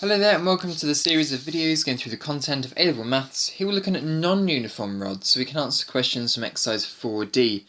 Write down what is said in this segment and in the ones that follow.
Hello there and welcome to the series of videos going through the content of A-Level Maths. Here we're looking at non-uniform rods so we can answer questions from exercise 4D.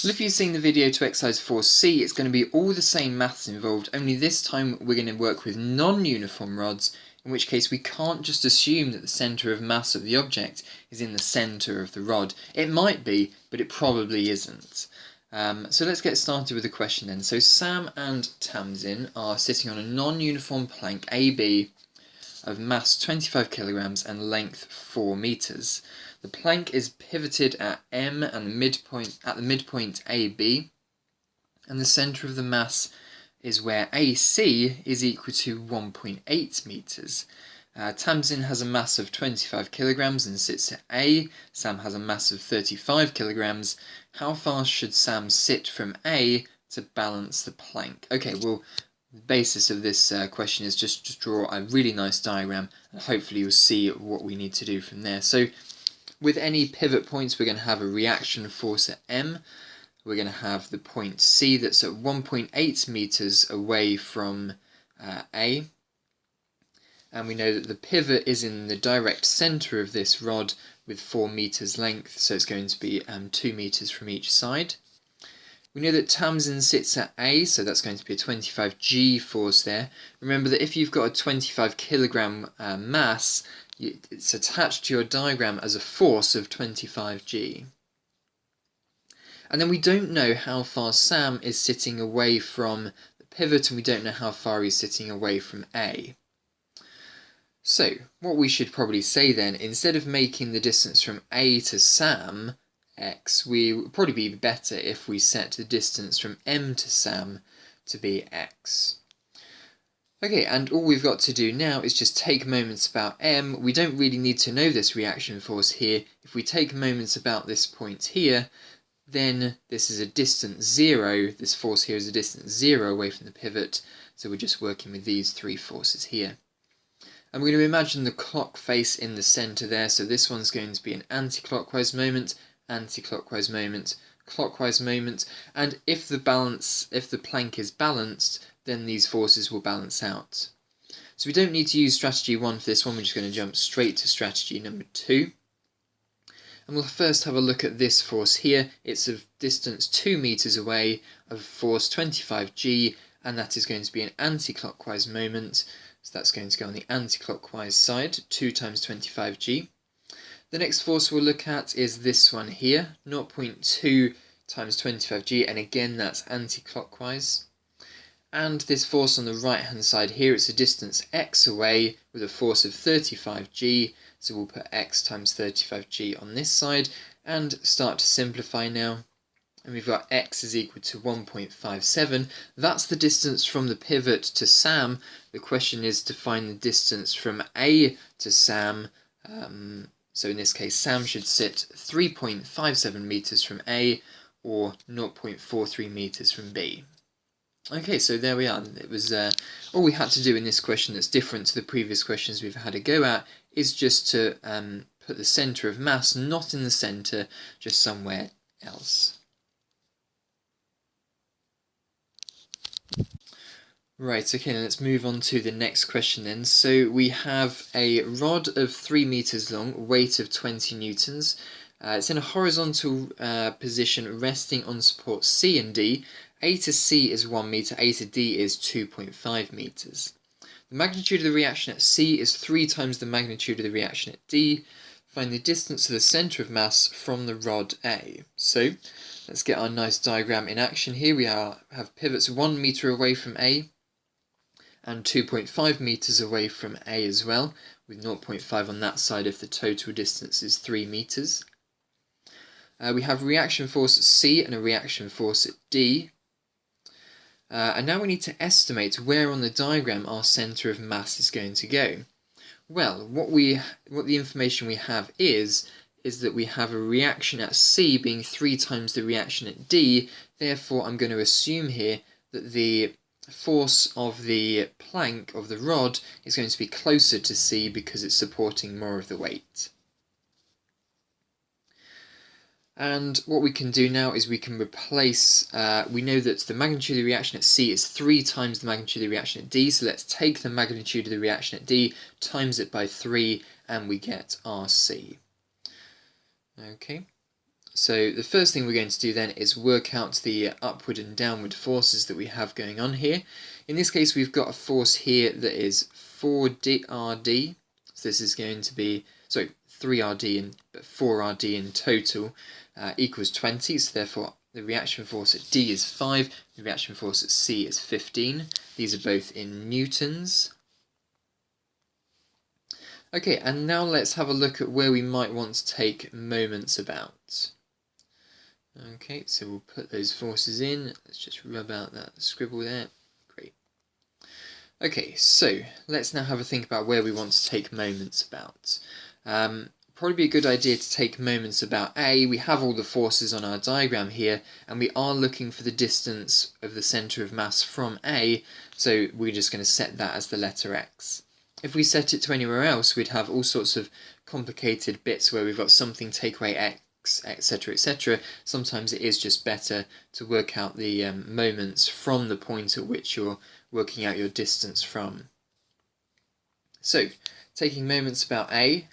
Well, if you've seen the video to exercise 4C, it's going to be all the same maths involved, only this time we're going to work with non-uniform rods, in which case we can't just assume that the centre of mass of the object is in the centre of the rod. It might be, but it probably isn't. So let's get started with the question then. So Sam and Tamsin are sitting on a non-uniform plank AB of mass 25 kilograms and length 4 meters. The plank is pivoted at M and the midpoint AB, and the center of the mass is where AC is equal to 1.8 meters. Tamsin has a mass of 25 kilograms and sits at A. Sam has a mass of 35 kilograms. How far should Sam sit from A to balance the plank? Okay, well, the basis of this question is just to draw a really nice diagram, and hopefully you'll see what we need to do from there. So with any pivot points, we're going to have a reaction force at M. We're going to have the point C that's at 1.8 meters away from A. And we know that the pivot is in the direct center of this rod with 4 meters length, so it's going to be 2 meters from each side. We know that Tamsin sits at A, so that's going to be a 25G force there. Remember that if you've got a 25 kilogram mass, it's attached to your diagram as a force of 25G. And then we don't know how far Sam is sitting away from the pivot, and we don't know how far he's sitting away from A. So, what we should probably say then, instead of making the distance from A to Sam X, we would probably be better if we set the distance from M to Sam to be X. Okay, and all we've got to do now is just take moments about M. We don't really need to know this reaction force here. If we take moments about this point here, then this is a distance 0. This force here is a distance 0 away from the pivot, so we're just working with these three forces here. And we're going to imagine the clock face in the centre there, so this one's going to be an anti-clockwise moment, anti-clockwise moment, clockwise moment, and if the plank is balanced, then these forces will balance out. So we don't need to use strategy 1 for this one, we're just going to jump straight to strategy number 2. And we'll first have a look at this force here. It's a distance 2 meters away of force 25G, and that is going to be an anti-clockwise moment. So that's going to go on the anti-clockwise side, 2 times 25G. The next force we'll look at is this one here, 0.2 times 25G, and again that's anti-clockwise. And this force on the right hand side here, it's a distance x away with a force of 35G, so we'll put x times 35G on this side and start to simplify now. And we've got x is equal to 1.57. That's the distance from the pivot to Sam. The question is to find the distance from A to Sam. So in this case, Sam should sit 3.57 meters from A or 0.43 meters from B. Okay, so there we are. It was all we had to do in this question that's different to the previous questions we've had a go at is just to put the centre of mass not in the centre, just somewhere else. Right, okay, now let's move on to the next question then. So we have a rod of 3 meters long, weight of 20 newtons. It's in a horizontal position resting on support C and D. A to C is 1 meter, A to D is 2.5 meters. The magnitude of the reaction at C is 3 times the magnitude of the reaction at D. Find the distance to the centre of mass from the rod A. So let's get our nice diagram in action here. We have pivots 1 meter away from A and 2.5 meters away from A as well, with 0.5 on that side if the total distance is 3 meters. We have reaction force at C and a reaction force at D. And now we need to estimate where on the diagram our centre of mass is going to go. Well, what the information we have is that we have a reaction at C being 3 times the reaction at D. Therefore, I'm going to assume here that the force of the plank of the rod is going to be closer to C because it's supporting more of the weight. And what we can do now is we can replace, we know that the magnitude of the reaction at C is 3 times the magnitude of the reaction at D, so let's take the magnitude of the reaction at D, times it by 3, and we get RC. Okay, so the first thing we're going to do then is work out the upward and downward forces that we have going on here. In this case, we've got a force here that is 4RD, so this is going to be, sorry, 3RD and 4RD in total equals 20, so therefore the reaction force at D is 5, the reaction force at C is 15. These are both in newtons. Okay, and now let's have a look at where we might want to take moments about. Okay, so we'll put those forces in. Let's just rub out that scribble there. Great. Okay, so let's now have a think about where we want to take moments about. Probably be a good idea to take moments about A. We have all the forces on our diagram here, and we are looking for the distance of the centre of mass from A, so we're just going to set that as the letter X. If we set it to anywhere else, we'd have all sorts of complicated bits where we've got something take away X, etc, etc. Sometimes it is just better to work out the moments from the point at which you're working out your distance from. So, taking moments about A,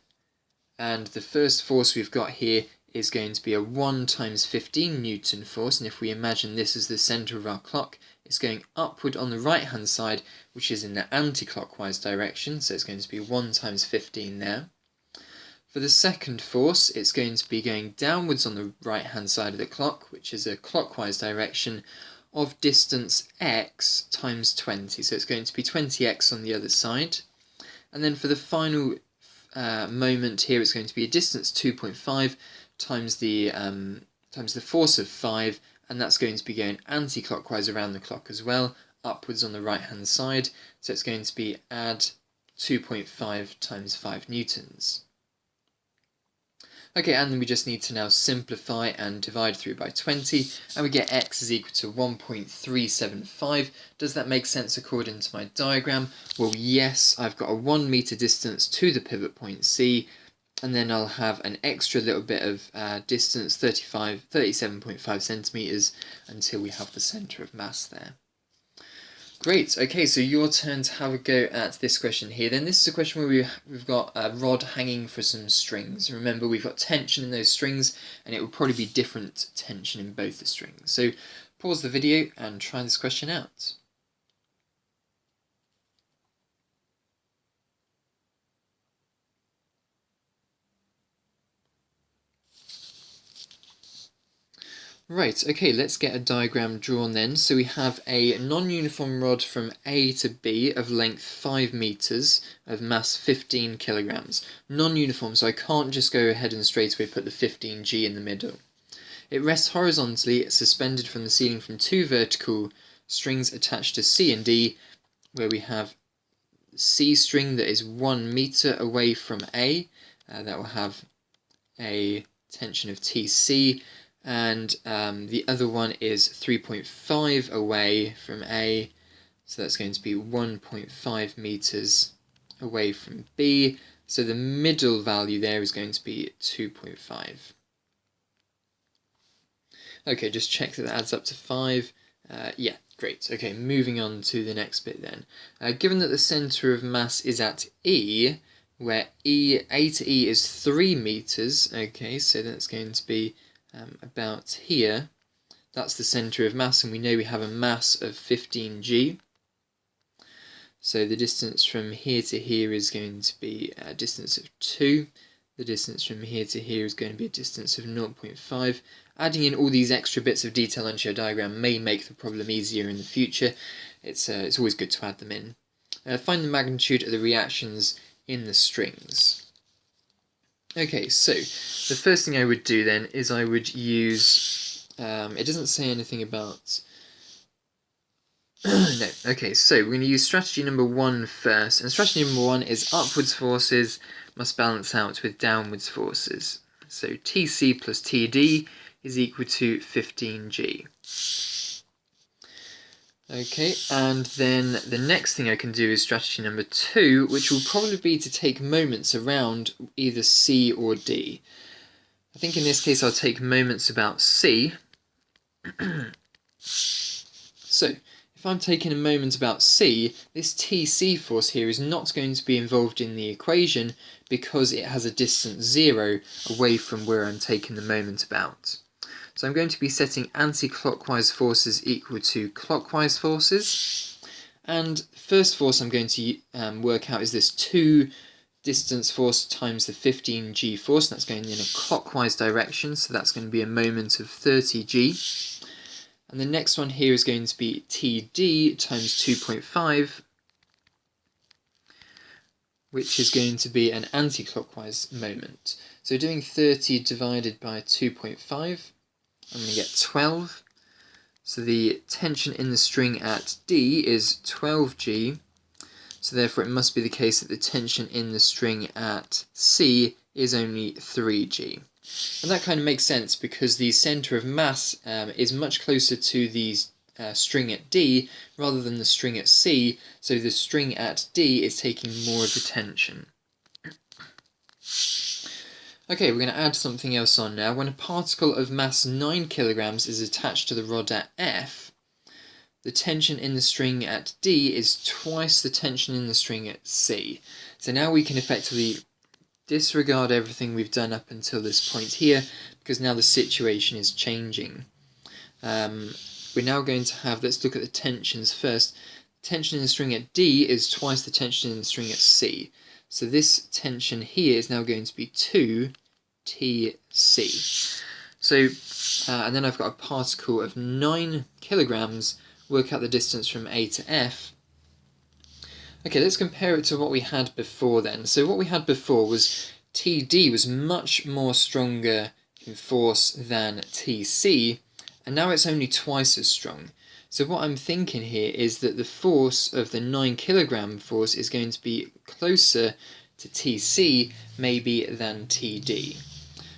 and the first force we've got here is going to be a 1 times 15 Newton force, and if we imagine this as the centre of our clock, it's going upward on the right hand side, which is in the anti-clockwise direction, so it's going to be 1 times 15 there. For the second force, it's going to be going downwards on the right hand side of the clock, which is a clockwise direction, of distance x times 20, so it's going to be 20x on the other side. And then for the final moment here, it's going to be a distance 2.5 times the force of 5, and that's going to be going anti-clockwise around the clock as well, upwards on the right hand side, so it's going to be add 2.5 times 5 newtons. Okay, and then we just need to now simplify and divide through by 20, and we get x is equal to 1.375. Does that make sense according to my diagram? Well, yes, I've got a 1 metre distance to the pivot point C, and then I'll have an extra little bit of distance, 37.5 centimetres, until we have the centre of mass there. Great, okay, so your turn to have a go at this question here. Then this is a question where we've got a rod hanging for some strings. Remember, we've got tension in those strings, and it will probably be different tension in both the strings. So pause the video and try this question out. Right, okay, let's get a diagram drawn then. So we have a non-uniform rod from A to B of length 5 meters of mass 15 kilograms. Non-uniform, so I can't just go ahead and straight away put the 15G in the middle. It rests horizontally, suspended from the ceiling from 2 vertical strings attached to C and D, where we have C string that is 1 meter away from A. That will have a tension of TC. And the other one is 3.5 away from A, so that's going to be 1.5 meters away from B, so the middle value there is going to be 2.5. Okay, just check that adds up to 5. Yeah, great. Okay, moving on to the next bit then. Given that the centre of mass is at E, where A to E is 3 meters, okay, so that's going to be about here. That's the centre of mass, and we know we have a mass of 15G. So the distance from here to here is going to be a distance of 2. The distance from here to here is going to be a distance of 0.5. Adding in all these extra bits of detail onto your diagram may make the problem easier in the future. It's always good to add them in. Find the magnitude of the reactions in the strings. Okay, so the first thing I would do then is I would use, it doesn't say anything about, no, okay, so we're going to use strategy number 1 first, and strategy number 1 is upwards forces must balance out with downwards forces. So TC plus TD is equal to 15G. Okay, and then the next thing I can do is strategy number 2, which will probably be to take moments around either C or D. I think in this case I'll take moments about C. So, if I'm taking a moment about C, this TC force here is not going to be involved in the equation because it has a distance 0 away from where I'm taking the moment about. So I'm going to be setting anti-clockwise forces equal to clockwise forces. And the first force I'm going to work out is this 2 distance force times the 15g force, and that's going in a clockwise direction, so that's going to be a moment of 30g. And the next one here is going to be TD times 2.5, which is going to be an anti-clockwise moment. So doing 30 divided by 2.5, I'm going to get 12. So the tension in the string at D is 12G. So therefore it must be the case that the tension in the string at C is only 3G. And that kind of makes sense because the centre of mass is much closer to the string at D rather than the string at C, so the string at D is taking more of the tension. Okay, we're going to add something else on now. When a particle of mass 9 kilograms is attached to the rod at F, the tension in the string at D is twice the tension in the string at C. So now we can effectively disregard everything we've done up until this point here, because now the situation is changing. We're now going to have, let's look at the tensions first. Tension in the string at D is twice the tension in the string at C. So this tension here is now going to be 2Tc. So, and then I've got a particle of 9 kilograms, work out the distance from A to F. Okay, let's compare it to what we had before then. So what we had before was TD was much more stronger in force than TC, and now it's only twice as strong. So what I'm thinking here is that the force of the 9 kilogram force is going to be closer to TC maybe than TD.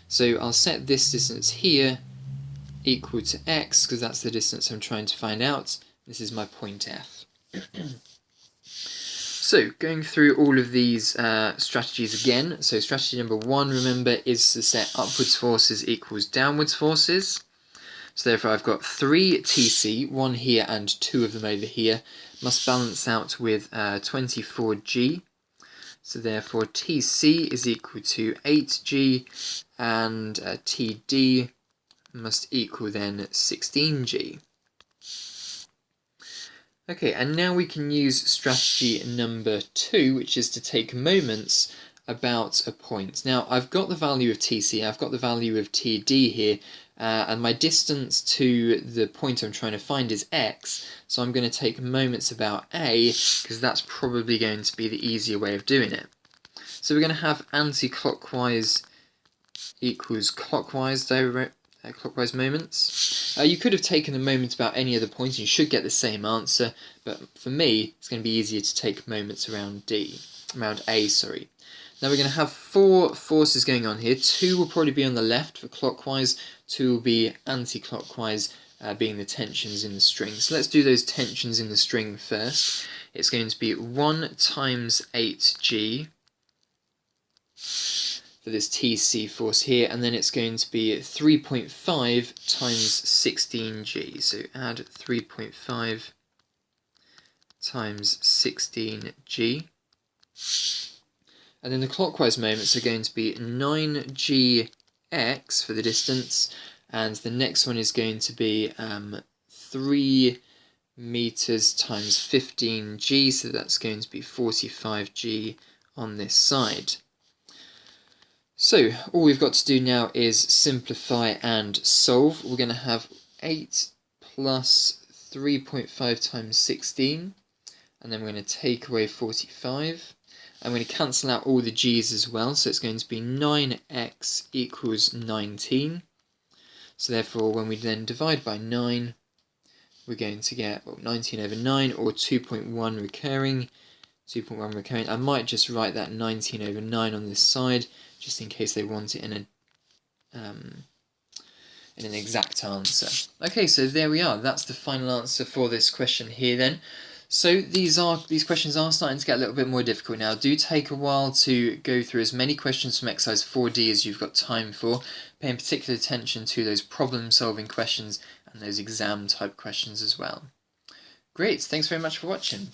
So I'll set this distance here equal to x, because that's the distance I'm trying to find out. This is my point F. So, going through all of these strategies again. So strategy number 1, remember, is to set upwards forces equals downwards forces. So therefore I've got 3 Tc, 1 here and 2 of them over here, must balance out with 24G. So therefore Tc is equal to 8G, and Td must equal then 16G. Okay, and now we can use strategy number 2, which is to take moments about a point. Now, I've got the value of Tc, I've got the value of Td here, and my distance to the point I'm trying to find is x, so I'm going to take moments about A, because that's probably going to be the easier way of doing it. So we're going to have anti-clockwise equals clockwise clockwise moments. You could have taken the moment about any other point and you should get the same answer, but for me it's going to be easier to take moments around A, sorry. Now we're going to have 4 forces going on here. 2 will probably be on the left for clockwise, 2 will be anti-clockwise, being the tensions in the string. So let's do those tensions in the string first. It's going to be 1 times 8G for this Tc force here, and then it's going to be 3.5 times 16G. So add 3.5 times 16G. And then the clockwise moments are going to be 9Gx for the distance, and the next one is going to be 3 meters times 15G, so that's going to be 45G on this side. So all we've got to do now is simplify and solve. We're going to have 8 plus 3.5 times 16, and then we're going to take away 45. I'm going to cancel out all the g's as well, so it's going to be 9x equals 19. So therefore when we then divide by 9, we're going to get 19 over 9, or 2.1 recurring. 2.1 recurring. I might just write that 19 over 9 on this side, just in case they want it in an exact answer. Okay, so there we are. That's the final answer for this question here then. So these questions are starting to get a little bit more difficult now. Do take a while to go through as many questions from exercise 4D as you've got time for, paying particular attention to those problem-solving questions and those exam-type questions as well. Great, thanks very much for watching.